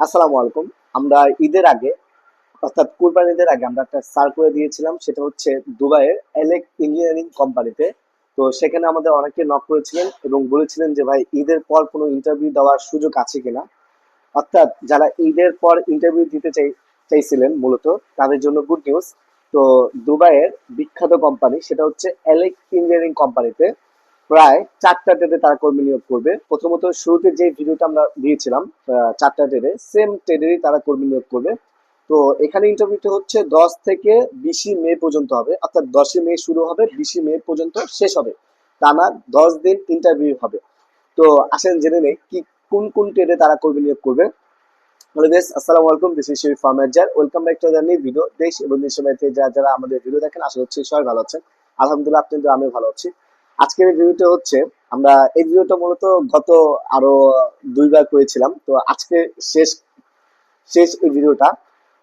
আসসালামু আলাইকুম। আমরা ঈদের আগে অর্থাৎ কুরবানি ঈদের আগে আমরা একটা সার্কুলার দিয়েছিলাম, সেটা হচ্ছে দুবাইয়ের এলেক ইঞ্জিনিয়ারিং কোম্পানিতে। তো সেখানে আমাদের অনেকে নক করেছিলেন এবং বলেছিলেন যে ভাই ঈদের পর কোনো ইন্টারভিউ দেওয়ার সুযোগ আছে কিনা। অর্থাৎ যারা ঈদের পর ইন্টারভিউ দিতে চাইছিলেন মূলত, তাদের জন্য গুড নিউজ। তো দুবাইয়ের বিখ্যাত কোম্পানি সেটা হচ্ছে এলেক ইঞ্জিনিয়ারিং কোম্পানিতে প্রায় 4টা ট্রেডে তারা কর্মী নিয়োগ করবে। প্রথমত শুরুতে যে ভিডিওটা আমরা দিয়েছিলাম, 4টা ট্রেডে সেম ট্রেডেরই তারা কর্মী নিয়োগ করবে। তো এখানে ইন্টারভিউটা হচ্ছে 10 থেকে 20 মে পর্যন্ত হবে, অর্থাৎ 10ই মে শুরু হবে, 20ই মে পর্যন্ত শেষ হবে। টানা 10 দিন ইন্টারভিউ হবে। তো আসেন জেনে নেই কি কোন কোন ট্রেডে তারা কর্মী নিয়োগ করবে। হ্যালো গাইস, আসসালামু আলাইকুম, দিস ইজ শরীফ ফার্মাজার। Welcome back to the new video. দেশ এবং দেশের বাইরে থেকে যারা যারা আমাদের ভিডিও দেখেন, আশা করছি সবাই ভালো আছেন। আলহামদুলিল্লাহ, আপনি তো, আমি ভালো আছি। আজকের এই ভিডিওটা হচ্ছে, আমরা এই ভিডিওটা মূলত গত আরো 2বার করেছিলাম, তো আজকে শেষ শেষ এই ভিডিওটা।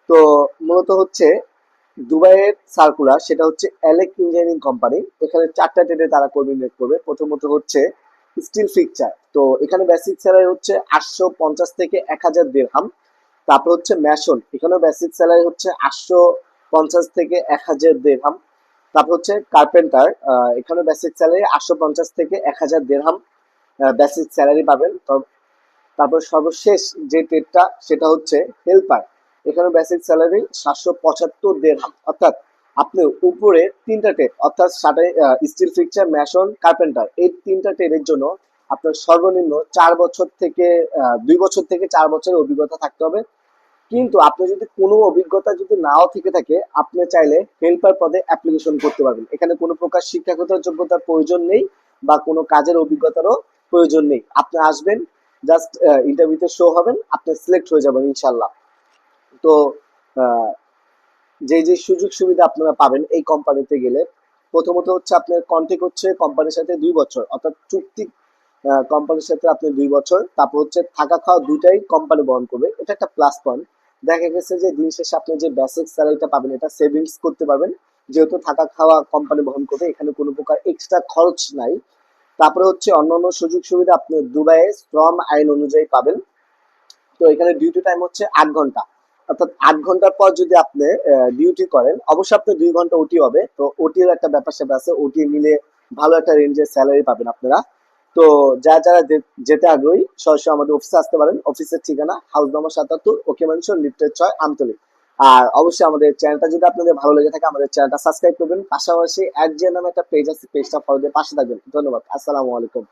তো মূলত হচ্ছে দুবাইয়ের সার্কুলার, সেটা হচ্ছে এলেক ইঞ্জিনিয়ারিং কোম্পানি। এখানে 4টা ট্রেডে তারা কর্মী নিয়োগ করবে। প্রথমত হচ্ছে স্টিল ফিক্সার। তো এখানে বেসিক স্যালারি হচ্ছে 850 থেকে 1000 দিরহাম। তারপর হচ্ছে ম্যাসন, এখানেও বেসিক স্যালারি হচ্ছে 850 থেকে 1000 দিরহাম। তারপর হচ্ছে কার্পেন্টার, এখানে বেসিক স্যালারি 850 থেকে 1000 দিরহাম বেসিক স্যালারি পাবেন। তারপর সর্বশেষ যে ট্রেডটা সেটা হচ্ছে হেল্পার। এখানে বেসিক স্যালারি 775 দিরহাম। অর্থাৎ আপনি উপরে 3টা ট্রেড, অর্থাৎ স্টিল ফিক্সার, ম্যাসন, কার্পেন্টার, এই 3টা ট্রেডের জন্য আপনার সর্বনিম্ন 4 বছর থেকে 2 বছর থেকে 4 বছরের অভিজ্ঞতা থাকতে হবে। কিন্তু আপনি যদি কোনো অভিজ্ঞতা যদি নাও থেকে থাকে, আপনি চাইলে হেল্পার পদে অ্যাপ্লিকেশন করতে পারবেন। এখানে কোনো প্রকার শিক্ষাগত যোগ্যতার প্রয়োজন নেই বা কোনো কাজের অভিজ্ঞতারও প্রয়োজন নেই। আপনি আসবেন, জাস্ট ইন্টারভিউতে শো হবেন, আপনি সিলেক্ট হয়ে যাবেন ইনশাল্লাহ। তো আহ, যে যে সুযোগ সুবিধা আপনারা পাবেন এই কোম্পানিতে গেলে, প্রথমত হচ্ছে আপনার কন্ট্রাক্ট হচ্ছে কোম্পানির সাথে 2 বছর, অর্থাৎ চুক্তি কোম্পানির সাথে আপনি 2 বছর। তারপর হচ্ছে থাকা খাওয়া দুইটাই কোম্পানি বহন করবে, এটা একটা প্লাস পয়েন্ট। দেখা গেছে যে দিন শেষে আপনি যে বেসিক স্যালারিটা পাবেন এটা সেভিংস করতে পারবেন, যেহেতু থাকা খাওয়া কোম্পানি বহন করবে, এখানে কোনো প্রকার এক্সট্রা খরচ নাই। তারপরে হচ্ছে অন্যান্য সুযোগ সুবিধা আপনি দুবাইয়ে শ্রম আইন অনুযায়ী পাবেন। তো এখানে ডিউটি টাইম হচ্ছে 8 ঘন্টা। অর্থাৎ 8 ঘন্টার পর যদি আপনি ডিউটি করেন, অবশ্যই আপনি 2 ঘন্টা ওটি হবে। তো ওটির একটা ব্যাপার স্যাপার আছে, ওটি মিলে ভালো একটা রেঞ্জের স্যালারি পাবেন আপনারা। তো যারা যারা যেতে আগ্রহী, সরাসরি আমাদের অফিসে আসতে পারেন। অফিসের ঠিকানা হাউস নম্বর 77, ওকে ম্যানশন, লিফটের 6, আমতলী। আর অবশ্যই আমাদের চ্যানেলটা যদি আপনাদের ভালো লেগে থাকে, আমাদের চ্যানেলটা সাবস্ক্রাইব করবেন। পাশাপাশি @j নামে একটা পেজ আছে, পেজটা ফলো দিয়ে পাশে থাকবেন। ধন্যবাদ। আসসালামু আলাইকুম।